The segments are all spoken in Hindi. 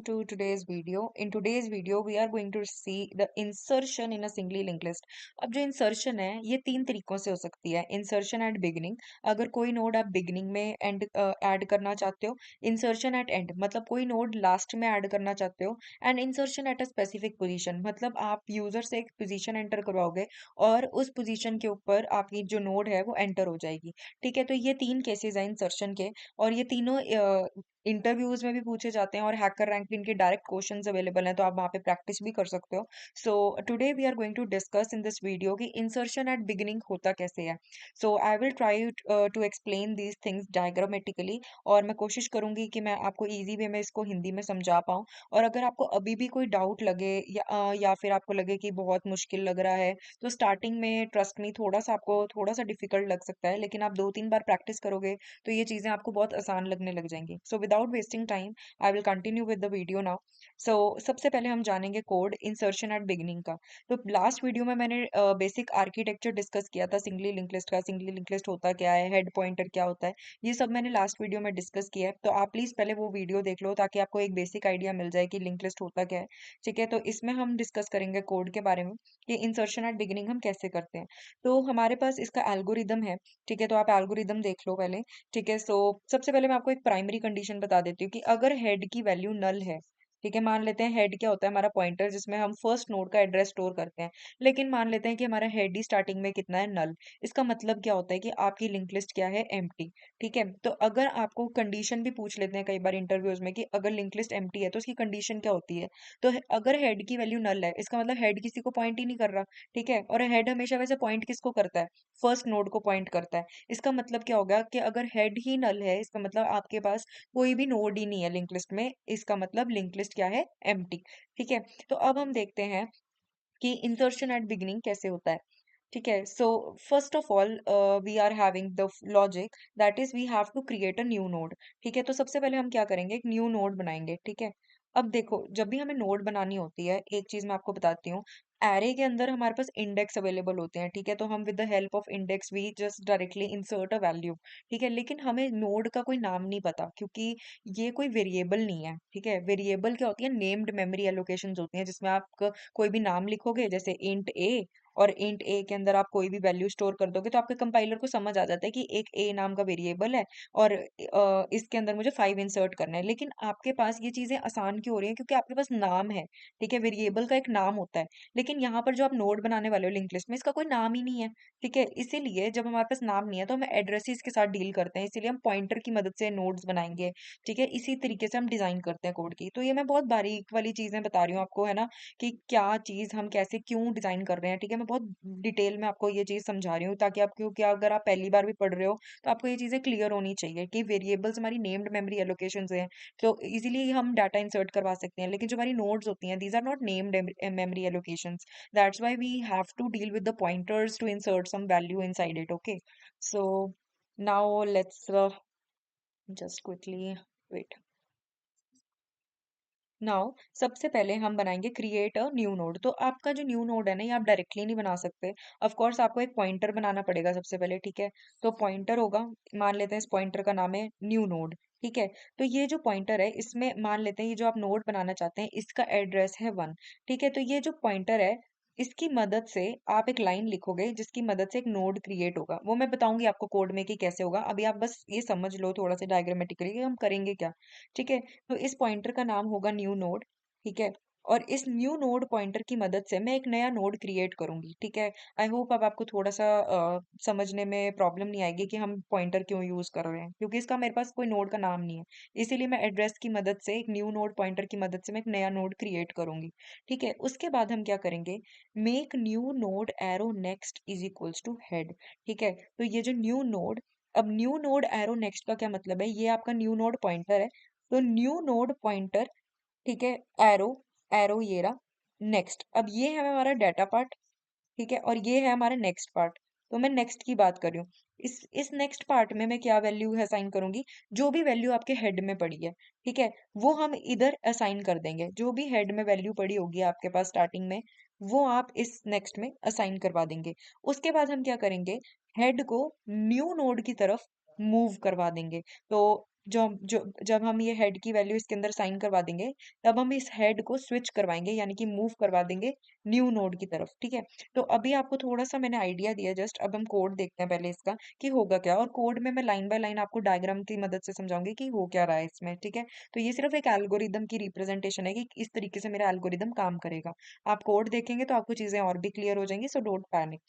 to today's video. In today's video, we are going to see the insertion in a singly linked list. अब जो इंसर्शन है ये तीन तरीकों से हो सकती है. इंसर्शन एट बिगिनिंग, अगर कोई नोड आप बिगिनिंग में ऐड करना चाहते हो. इंसर्शन एट एंड, मतलब कोई नोड लास्ट में ऐड करना चाहते हो. And insertion at a specific position, मतलब आप यूजर से एक पोजीशन एंटर करवाओगे और उस पोजीशन के ऊपर आपकी जो नोड है वो एंटर हो जाएगी. ठीक है, तो ये तीन केसेस हैं इंसर्शन के. और ये तीनों इंटरव्यूज में भी पूछे जाते हैं और हैकर रैंक पे इनके डायरेक्ट क्वेश्चंस अवेलेबल हैं, तो आप वहाँ पे प्रैक्टिस भी कर सकते हो. So today we are going to discuss in this video कि इंसर्शन एट बिगिनिंग होता कैसे है. So I will try to explain these things diagrammatically, और मैं कोशिश करूंगी कि मैं आपको इजी वे में इसको हिंदी में समझा पाऊँ. और अगर आपको अभी भी कोई डाउट लगे या फिर आपको लगे कि बहुत मुश्किल लग रहा है, तो स्टार्टिंग में ट्रस्ट मी थोड़ा सा आपको थोड़ा सा डिफिकल्ट लग सकता है, लेकिन आप 2-3 बार प्रैक्टिस करोगे तो ये चीजें आपको बहुत आसान लगने लग जाएंगी. So without wasting time I will continue with the video now. So सबसे पहले हम जानेंगे कोड इंसर्शन एट बिगिनिंग का. तो लास्ट वीडियो में मैंने बेसिक आर्किटेक्चर डिस्कस किया था सिंगली लिंक लिस्ट का. सिंगली लिंक लिस्ट होता क्या है, हेड पॉइंटर क्या होता है, ये सब मैंने लास्ट वीडियो में डिस्कस किया है. तो आप प्लीज पहले वो वीडियो देख लो ताकि आपको एक बेसिक आइडिया मिल जाए कि लिंक लिस्ट होता क्या है. ठीक है, तो इसमें हम डिस्कस करेंगे कोड के बारे में कि इंसर्शन एट बिगिनिंग हम कैसे करते हैं. तो हमारे पास इसका एल्गोरिदम है. ठीक है, तो आप एल्गोरिदम देख लो पहले. ठीक है, सो सबसे पहले मैं आपको एक प्राइमरी कंडीशन बता देती हूँ कि अगर हेड की वैल्यू नल है. ठीक है, मान लेते हैं हेड क्या होता है, हमारा पॉइंटर जिसमें हम फर्स्ट नोड का एड्रेस स्टोर करते हैं. लेकिन मान लेते हैं कि हमारा हेड ही स्टार्टिंग में कितना है, नल. इसका मतलब क्या होता है कि आपकी लिंक लिस्ट क्या है, एम्प्टी. ठीक है, तो अगर आपको कंडीशन भी पूछ लेते हैं कई बार इंटरव्यूज में कि अगर लिंक लिस्ट एम्प्टी है तो उसकी कंडीशन क्या होती है. तो अगर हेड की वैल्यू नल है, इसका मतलब हेड किसी को पॉइंट ही नहीं कर रहा. ठीक है, और हेड हमेशा वैसे पॉइंट किसको करता है, फर्स्ट नोड को पॉइंट करता है. इसका मतलब क्या होगा कि अगर हेड ही नल है, इसका मतलब आपके पास कोई भी नोड ही नहीं है लिंक लिस्ट में. इसका मतलब लिंक लिस्ट क्या है, एम्प्टी. ठीक है, तो अब हम देखते हैं कि इंसर्शन एट बिगिनिंग कैसे होता है. ठीक है, so first of all we are having the logic that is we have to create a new node. ठीक है, तो सबसे पहले हम क्या करेंगे, एक न्यू नोड बनाएंगे. ठीक है, अब देखो जब भी हमें नोड बनानी होती है, एक चीज मैं आपको बताती हूँ. एरे के अंदर हमारे पास इंडेक्स अवेलेबल होते हैं. ठीक है, तो हम with the help of index we just directly insert a value. ठीक है, लेकिन हमें नोड का कोई नाम नहीं पता क्योंकि ये कोई वेरिएबल नहीं है. ठीक है, वेरिएबल क्या होती है, नेम्ड मेमोरी एलोकेशंस होती हैं जिसमें आप कोई भी नाम लिखोगे, जैसे इंट ए, और इंट ए के अंदर आप कोई भी वैल्यू स्टोर कर दोगे तो आपके कंपाइलर को समझ आ जाता है कि एक ए नाम का वेरिएबल है और इसके अंदर मुझे 5 इंसर्ट करना है. लेकिन आपके पास ये चीजें आसान क्यों हो रही हैं, क्योंकि आपके पास नाम है. ठीक है, वेरिएबल का एक नाम होता है. लेकिन यहाँ पर जो आप नोड बनाने वाले हो लिंक लिस्ट में, इसका कोई नाम ही नहीं है. ठीक है, इसीलिए जब हमारे पास नाम नहीं है तो हम एड्रेसेस के साथ डील करते हैं, इसीलिए हम पॉइंटर की मदद से नोड्स बनाएंगे. ठीक है, इसी तरीके से हम डिजाइन करते हैं कोड की. तो ये मैं बहुत बारीक वाली चीजें बता रही हूँ आपको, है ना, कि क्या चीज हम कैसे क्यों डिजाइन कर रहे हैं. ठीक है, मैं बहुत डिटेल में आपको ये चीज समझा रही हूँ ताकि आप, क्योंकि अगर आप पहली बार भी पढ़ रहे हो तो आपको ये चीजें क्लियर होनी चाहिए कि वेरिएबल्स हमारी नेम्ड मेमोरी एलोकेशंस हैं. तो इजीली हम डाटा इंसर्ट करवा सकते हैं, लेकिन जो हमारी नोड्स होती हैं, these are not named memory allocations. That's why we have to deal with the pointers to insert some value inside it. Okay, so now let's just quickly wait. Now सबसे पहले हम बनाएंगे क्रिएट अ न्यू नोड. तो आपका जो न्यू नोड है ना, ये आप डायरेक्टली नहीं बना सकते. ऑफ कोर्स आपको एक पॉइंटर बनाना पड़ेगा सबसे पहले. ठीक है, तो पॉइंटर होगा, मान लेते हैं इस पॉइंटर का नाम है न्यू नोड. ठीक है, तो ये जो पॉइंटर है इसमें मान लेते हैं ये जो आप नोड बनाना चाहते हैं इसका एड्रेस है 1. ठीक है, तो ये जो पॉइंटर है इसकी मदद से आप एक लाइन लिखोगे जिसकी मदद से एक नोड क्रिएट होगा. वो मैं बताऊंगी आपको कोड में कि कैसे होगा. अभी आप बस ये समझ लो थोड़ा सा डायग्रामेटिकली कि हम करेंगे क्या. ठीक है, तो इस पॉइंटर का नाम होगा न्यू नोड. ठीक है, और इस न्यू नोड पॉइंटर की मदद से मैं एक नया नोड क्रिएट करूंगी. ठीक है, आई होप अब आपको थोड़ा सा समझने में प्रॉब्लम नहीं आएगी कि हम पॉइंटर क्यों यूज कर रहे हैं, क्योंकि इसका मेरे पास कोई नोड का नाम नहीं है. इसीलिए मैं एड्रेस की मदद से एक न्यू नोड पॉइंटर की मदद से मैं एक नया नोड क्रिएट करूंगी. ठीक है, उसके बाद हम क्या करेंगे, make new node arrow next is equals to head. ठीक है, तो ये जो न्यू नोड, अब न्यू नोड एरो नेक्स्ट का क्या मतलब है, ये आपका न्यू नोड पॉइंटर है. तो न्यू नोड पॉइंटर, ठीक है, एरो, एरो ये रहा, नेक्स्ट. अब ये है हमारा डाटा पार्ट. ठीक है, और ये है हमारा नेक्स्ट पार्ट. तो मैं नेक्स्ट की बात कर रही हूँ. इस नेक्स्ट पार्ट में मैं क्या वैल्यू असाइन करूंगी, जो भी वैल्यू आपके हेड में पड़ी है. ठीक है, वो हम इधर असाइन कर देंगे. जो भी हेड में वैल्यू पड़ी होगी आपके पास स्टार्टिंग में, वो आप इस नेक्स्ट में असाइन करवा देंगे. उसके बाद हम क्या करेंगे, हेड को न्यू नोड की तरफ मूव करवा देंगे. तो जब हम ये हेड की वैल्यू इसके अंदर साइन करवा देंगे, तब हम इस हेड को स्विच करवाएंगे, यानी कि मूव करवा देंगे न्यू नोड की तरफ। ठीक है, तो अभी आपको थोड़ा सा मैंने आइडिया दिया जस्ट। अब हम कोड देखते हैं पहले इसका कि होगा क्या, और कोड में मैं लाइन बाय लाइन आपको डायग्राम की मदद से समझाऊंगी कि हो क्या रहा है इसमें। ठीक है, तो ये सिर्फ एक एल्गोरिदम की रिप्रेजेंटेशन है कि इस तरीके से मेरा एल्गोरिदम काम करेगा। आप कोड देखेंगे तो आपको चीजें और भी क्लियर हो जाएंगी, सो डोंट पैनिक।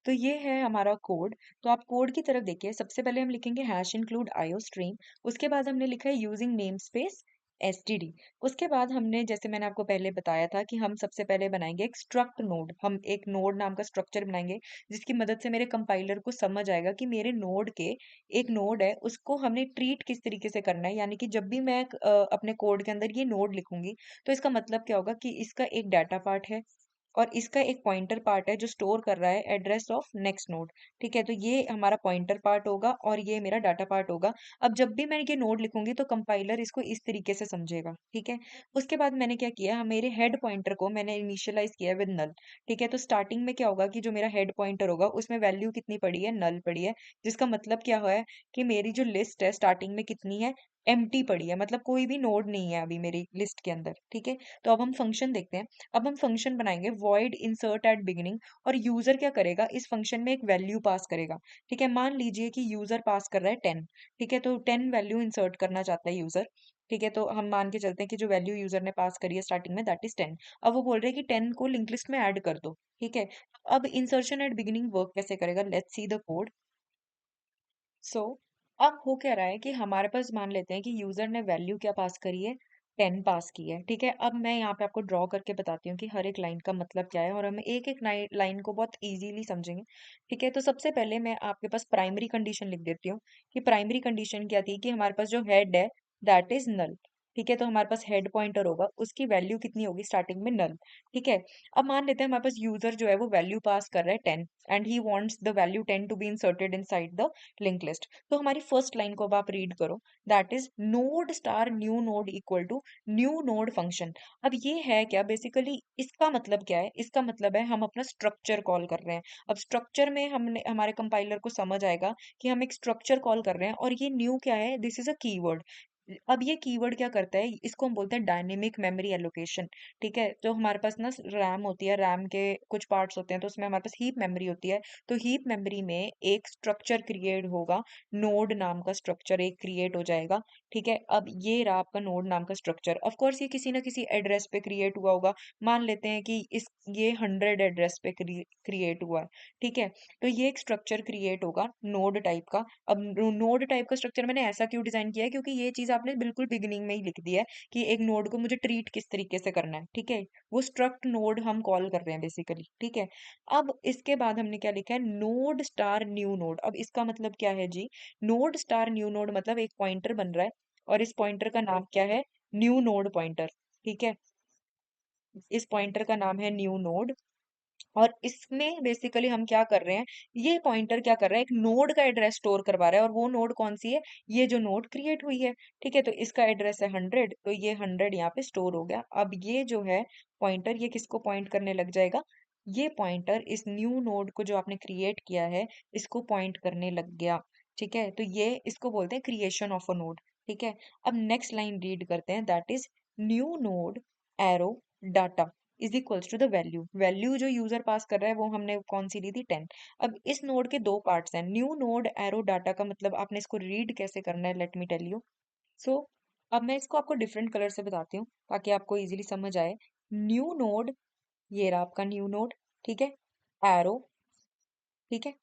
तो ये है हमारा कोड। तो आप कोड की तरफ देखिए, सबसे पहले हम लिखेंगे हैश इंक्लूड आईओ स्ट्रीम। उसके बाद हमने लिखा है यूजिंग नेम स्पेस एसटीडी। उसके बाद हमने, जैसे मैंने आपको पहले बताया था, कि हम सबसे पहले बनाएंगे एक स्ट्रक्ट नोड। हम एक नोड नाम का स्ट्रक्चर बनाएंगे जिसकी मदद से मेरे कंपाइलर को समझ आएगा कि मेरे नोड के, एक नोड है उसको हमने ट्रीट किस तरीके से करना है। यानी कि जब भी मैं अपने कोड के अंदर ये नोड लिखूंगी, तो इसका मतलब क्या होगा कि इसका एक डाटा पार्ट है और इसका एक पॉइंटर पार्ट है जो स्टोर कर रहा है एड्रेस ऑफ नेक्स्ट नोड। ठीक है, तो ये हमारा पॉइंटर पार्ट होगा और ये मेरा डाटा पार्ट होगा। अब जब भी मैं ये नोड लिखूंगी तो कंपाइलर इसको इस तरीके से समझेगा। ठीक है, उसके बाद मैंने क्या किया, मेरे हेड पॉइंटर को मैंने इनिशियलाइज किया विद नल। ठीक है, तो स्टार्टिंग में क्या होगा कि जो मेरा हेड पॉइंटर होगा उसमें वैल्यू कितनी पड़ी है, नल पड़ी है। जिसका मतलब क्या हुआ है कि मेरी जो लिस्ट है स्टार्टिंग में कितनी है, एम्प्टी पड़ी है, मतलब कोई भी नोड नहीं है अभी मेरी लिस्ट के अंदर। ठीक है, तो अब हम फंक्शन देखते हैं। अब हम फंक्शन बनाएंगे void insert at beginning, और यूजर क्या करेगा, इस फंक्शन में एक वैल्यू पास करेगा। ठीक है, मान लीजिए कि यूजर पास कर रहा है 10। ठीक है, तो 10 वैल्यू इंसर्ट करना चाहता है यूजर। ठीक है, तो हम मान के चलते हैं कि जो वैल्यू यूजर ने पास करी है स्टार्टिंग में, दैट इज 10। अब वो बोल रहे हैं कि 10 को लिंक लिस्ट में ऐड कर दो। ठीक है, अब इंसर्शन एट बिगिनिंग वर्क कैसे करेगा, लेट्स सी द कोड। सो अब हो क्या रहा है कि हमारे पास, मान लेते हैं कि यूजर ने वैल्यू क्या पास करी है, 10 पास की है। ठीक है, अब मैं यहाँ पे आपको ड्रॉ करके बताती हूँ कि हर एक लाइन का मतलब क्या है, और हम एक एक लाइन को बहुत इजीली समझेंगे। ठीक है, तो सबसे पहले मैं आपके पास प्राइमरी कंडीशन लिख देती हूँ कि प्राइमरी कंडीशन क्या थी, कि हमारे पास जो हेड है दैट इज नल। ठीक है, तो हमारे पास हेड पॉइंटर होगा, उसकी वैल्यू कितनी होगी स्टार्टिंग में, नल। ठीक है, अब मान लेते हैं हमारे पास यूजर जो है वो वैल्यू पास कर रहा है 10, and he wants the value 10 to be inserted inside the link list. तो हमारी फर्स्ट लाइन को अब आप रीड करो, that is node star new node equal to new node function. अब ये है क्या, बेसिकली इसका मतलब क्या है, इसका मतलब है हम अपना स्ट्रक्चर कॉल कर रहे हैं। अब स्ट्रक्चर में हमने, हमारे कंपाइलर को समझ आएगा कि हम एक स्ट्रक्चर कॉल कर रहे हैं, और ये न्यू क्या है, दिस इज अ कीवर्ड। अब ये कीवर्ड क्या करता है, इसको हम बोलते हैं डायनेमिक मेमोरी एलोकेशन। ठीक है, जो हमारे पास ना रैम होती है, रैम के कुछ पार्ट्स होते हैं, तो उसमें हमारे पास हीप मेमोरी होती है। तो हीप मेमोरी में एक स्ट्रक्चर क्रिएट होगा, नोड नाम का स्ट्रक्चर एक क्रिएट हो जाएगा। ठीक है, अब ये रहा आपका नोड नाम का स्ट्रक्चर। ऑफ कोर्स ये किसी ना किसी एड्रेस पे क्रिएट हुआ होगा। मान लेते हैं कि इस, ये 100 एड्रेस पे क्रिएट हुआ है। ठीक है, तो ये एक स्ट्रक्चर क्रिएट होगा नोड टाइप का। अब नोड टाइप का स्ट्रक्चर मैंने ऐसा क्यों डिजाइन किया है, क्योंकि ये चीज आपने बिल्कुल बिगिनिंग में ही लिख दी है कि एक नोड को मुझे ट्रीट किस तरीके से करना है। ठीक है, वो स्ट्रक्ट नोड हम कॉल कर रहे हैं बेसिकली। ठीक है, अब इसके बाद हमने क्या लिखा है, नोड स्टार न्यू नोड। अब इसका मतलब क्या है जी, नोड स्टार न्यू नोड मतलब एक पॉइंटर बन रहा है, और इस पॉइंटर का नाम क्या है, न्यू नोड पॉइंटर। ठीक है, इस पॉइंटर का नाम है न्यू नोड। और इसमें बेसिकली हम क्या कर रहे हैं, ये पॉइंटर क्या कर रहा है, एक नोड का एड्रेस स्टोर करवा रहा है, और वो नोड कौन सी है, ये जो नोड क्रिएट हुई है। ठीक है, तो इसका एड्रेस है 100, तो ये 100 यहाँ पे स्टोर हो गया। अब ये जो है पॉइंटर, ये किसको पॉइंट करने लग जाएगा, ये पॉइंटर इस न्यू नोड को जो आपने क्रिएट किया है, इसको पॉइंट करने लग गया। ठीक है, तो ये, इसको बोलते हैं क्रिएशन ऑफ अ नोड। ठीक है, अब नेक्स्ट लाइन रीड करते हैं, that is new node arrow data is equals to the value. Value जो यूजर पास कर रहा है वो हमने कौन सी ली थी, 10। अब इस नोड के दो पार्ट्स हैं, न्यू नोड एरो डाटा का मतलब आपने इसको रीड कैसे करना है, लेट मी टेल यू। सो अब मैं इसको आपको डिफरेंट कलर से बताती हूँ ताकि आपको इजीली समझ आए। न्यू नोड, ये रहा आपका न्यू नोड। ठीक है, एरो, ठीक है,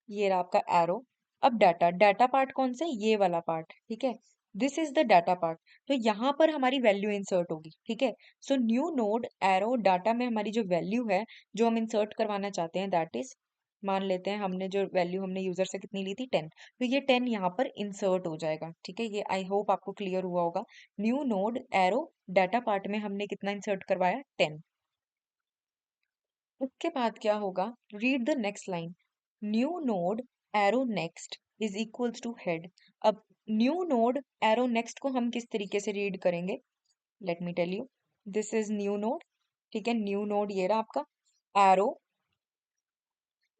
ये रहा आपका एरो। अब डाटा, डाटा पार्ट कौन सा है, ये वाला पार्ट। ठीक है, this is the data part. तो यहाँ पर हमारी वैल्यू इंसर्ट होगी। ठीक है, so new node arrow data में हमारी जो वैल्यू है, जो हम इंसर्ट करवाना चाहते हैं, दैट इज, मान लेते हैं हमने जो वैल्यू हमने यूजर से कितनी ली थी, 10, तो ये 10 यहाँ पर इंसर्ट हो जाएगा। ठीक है, ये आई होप आपको क्लियर हुआ होगा। New node arrow data part में हमने कितना इंसर्ट करवाया, 10। उसके बाद क्या होगा, read the next line, new node arrow next is equals to head. अब न्यू नोड एरो नेक्स्ट को हम किस तरीके से रीड करेंगे, let me tell you. This is new node. ठीक है, न्यू नोड ये रहा आपका, arrow,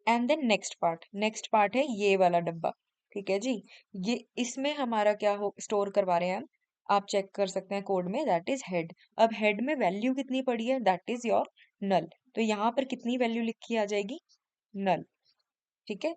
and then next part, next part है ये वाला डब्बा। ठीक है जी। ये इसमें हमारा क्या हो स्टोर करवा रहे हैं हम, आप चेक कर सकते हैं कोड में, दैट इज हेड। अब हेड में वैल्यू कितनी पड़ी है, दैट इज योर नल। तो यहाँ पर कितनी वैल्यू लिखी आ जाएगी, नल। ठीक है।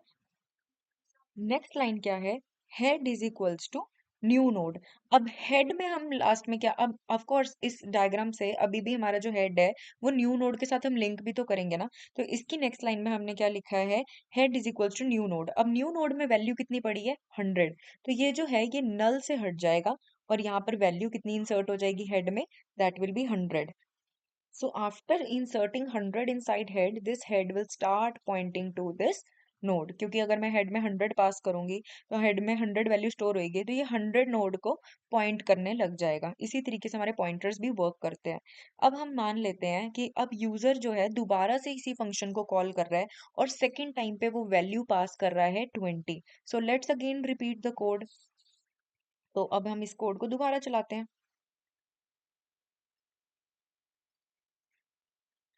नेक्स्ट लाइन क्या है, head is equals to new node. अब हेड में हम लास्ट में क्या, अब ऑफ कोर्स इस डायग्राम से अभी भी हमारा जो हेड है वो न्यू नोड के साथ हम लिंक भी तो करेंगे ना। तो इसकी नेक्स्ट लाइन में हमने क्या लिखा है, head is equals to new node. अब न्यू नोड में वैल्यू कितनी पड़ी है, 100। तो ये जो है ये नल से हट जाएगा और यहाँ पर वैल्यू कितनी इंसर्ट हो जाएगी हेड में, that will B 100। So after inserting 100 inside head, this head will start pointing to this node। क्योंकि अगर मैं हेड में 100 पास करूंगी तो हेड में 100 वैल्यू स्टोर होगी, तो ये 100 नोड को पॉइंट करने लग जाएगा। इसी तरीके से हमारे पॉइंटर्स भी वर्क करते हैं। अब हम मान लेते हैं कि अब यूजर जो है दोबारा से इसी फंक्शन को कॉल कर रहा है और सेकेंड टाइम पे वो वैल्यू पास कर रहा है 20। So let's again repeat the code. तो अब हम इस कोड को दोबारा चलाते हैं।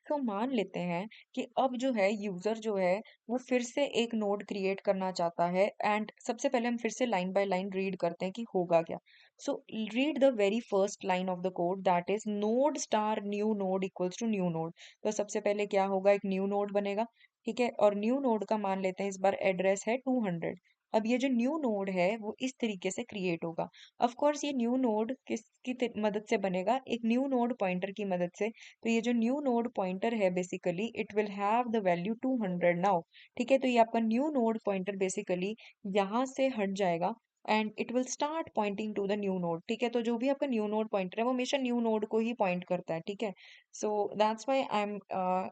तो मान लेते हैं कि अब जो है यूजर जो है वो फिर से एक नोड क्रिएट करना चाहता है, एंड सबसे पहले हम फिर से लाइन बाय लाइन रीड करते हैं कि होगा क्या। So read the very first line of the code, that is node star new node equals to new node. तो सबसे पहले क्या होगा, एक न्यू नोड बनेगा। ठीक है, और न्यू नोड का मान लेते हैं इस बार एड्रेस है 200। अब ये जो न्यू नोड है वो इस तरीके से क्रिएट होगा। ऑफ कोर्स ये न्यू नोड किसकी मदद से बनेगा, एक न्यू नोड पॉइंटर की मदद से। तो ये जो न्यू नोड पॉइंटर है basically it will have the value 200 now. ठीक है, तो ये आपका न्यू नोड पॉइंटर बेसिकली यहाँ से हट जाएगा and it will start pointing to the new node. ठीक है, तो जो भी आपका न्यू नोड पॉइंटर है वो हमेशा न्यू नोड को ही पॉइंट करता है। ठीक है, so that's why I am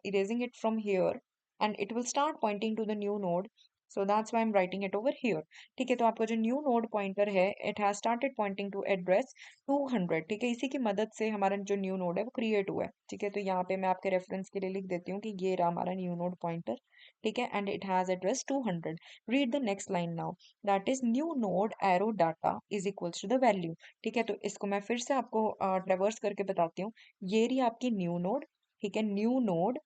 erasing it from here and it will start pointing to the new node. So that's why I am writing it over here. ठीक है, तो आपका जो न्यू नोड पॉइंटर है it has started pointing to address 200। ठीक है, इसी की मदद से हमारा जो न्यू नोड है वो क्रिएट हुआ है। ठीक है, तो यहाँ पे मैं आपके रेफरेंस के लिए लिख देती हूँ कि ये रहा हमारा न्यू नोड पॉइंटर। ठीक है, and it has address 200। Read the next line now, that is new node arrow data is equals to the value. ठीक है, तो इसको मैं फिर से आपको ट्रेवर्स करके बताती हूँ। ये रही आपकी न्यू नोड। ठीक है, new node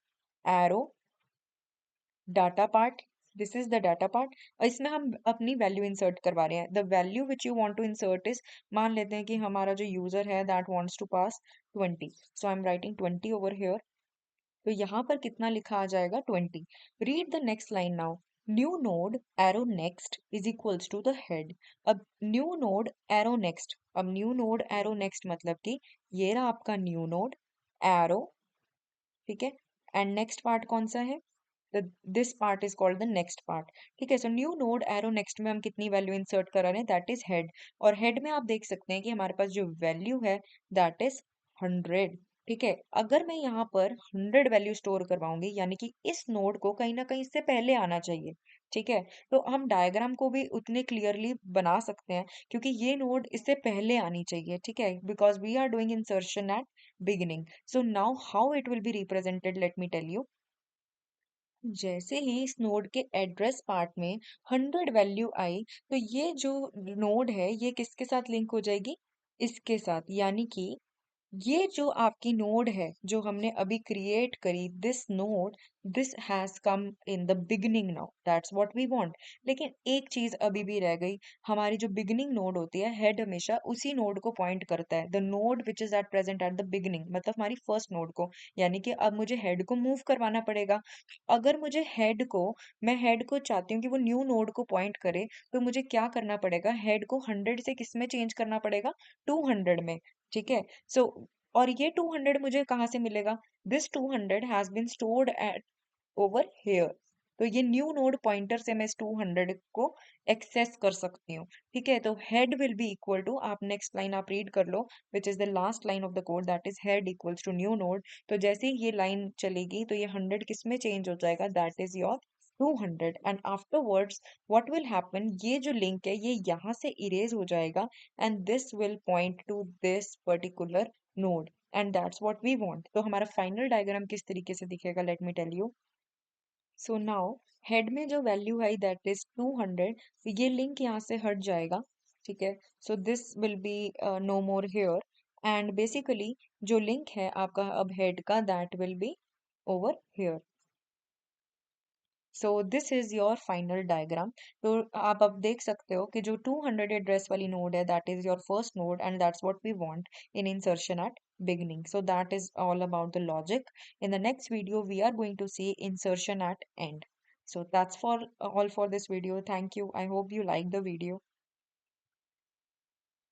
arrow data part, this is the data part. और इसमें हम अपनी वैल्यू इंसर्ट करवा रहे हैं। The value which you want to insert is, मान लेते हैं कि हमारा जो यूजर है that wants to pass 20। So I am writing 20 over here. तो यहाँ पर कितना लिखा आ जाएगा, 20। Read the next line now, new node arrow next is equals to the head. अब न्यू नोड एरो नेक्स्ट, अब न्यू नोड एरो नेक्स्ट मतलब कि ये रहा आपका न्यू नोड एरो। ठीक है, एंड नेक्स्ट पार्ट कौन सा है, this part is called the next part. ठीक है, so new node arrow next में हम कितनी वैल्यू इंसर्ट करा रहे हैं, दैट इज हेड। और हेड में आप देख सकते हैं कि हमारे पास जो वैल्यू है दैट इज 100। ठीक है, अगर मैं यहाँ पर 100 वैल्यू स्टोर करवाऊंगी यानी कि इस नोड को कहीं ना कहीं इससे पहले आना चाहिए। ठीक है, तो हम डायग्राम को भी उतने क्लियरली बना सकते हैं क्योंकि ये नोड इससे पहले आनी चाहिए। ठीक है, because we are doing insertion at beginning. So now how it will be represented, let me tell you. जैसे ही इस नोड के एड्रेस पार्ट में 100 वैल्यू आई, तो ये जो नोड है ये किसके साथ लिंक हो जाएगी, इसके साथ। यानी कि ये जो आपकी नोड है जो हमने अभी क्रिएट करी, this node, this has come in the beginning now, that's what we want. लेकिन एक चीज अभी भी रह गई, हमारी जो बिगिनिंग नोड होती है हेड हमेशा उसी नोड को पॉइंट करता है, the node which is at present at the beginning, मतलब हमारी फर्स्ट नोड को। यानी कि अब मुझे हेड को मूव करवाना पड़ेगा। अगर मुझे हेड को, मैं हेड को चाहती हूँ कि वो न्यू नोड को पॉइंट करे, तो मुझे क्या करना पड़ेगा, हेड को 100 से किस में चेंज करना पड़ेगा, 200 में। ठीक है, सो और ये 200 मुझे कहाँ से मिलेगा, this 200 has been stored at over here. तो ये न्यू नोड पॉइंटर से मैं इस 200 को एक्सेस कर सकती हूँ। ठीक है, तो head will be equal to, आप नेक्स्ट लाइन आप रीड कर लो, which is the last line of the code, that is head equals to new node. तो जैसे ही ये लाइन चलेगी तो ये 100 किस में चेंज हो जाएगा, that is your 200। And afterwards what will happen, ये जो लिंक है ये यहाँ से इरेज हो जाएगा and this will point to this particular node and that's what we want. तो हमारा फाइनल डायग्राम किस तरीके से दिखेगा, let me tell you. So now head में जो वैल्यू है दैट इज 200, ये लिंक यहाँ से हट जाएगा। ठीक है, so this will be no more here and basically जो लिंक है आपका अब हेड का that will be over here. So this is your final diagram. तो आप अब देख सकते हो कि जो 200 एड्रेस वाली नोड है that is your first node and that's what we want in insertion at beginning. So that is all about the logic. In the next video, we are going to see insertion at end. So that's for all for this video. Thank you. I hope you like the video.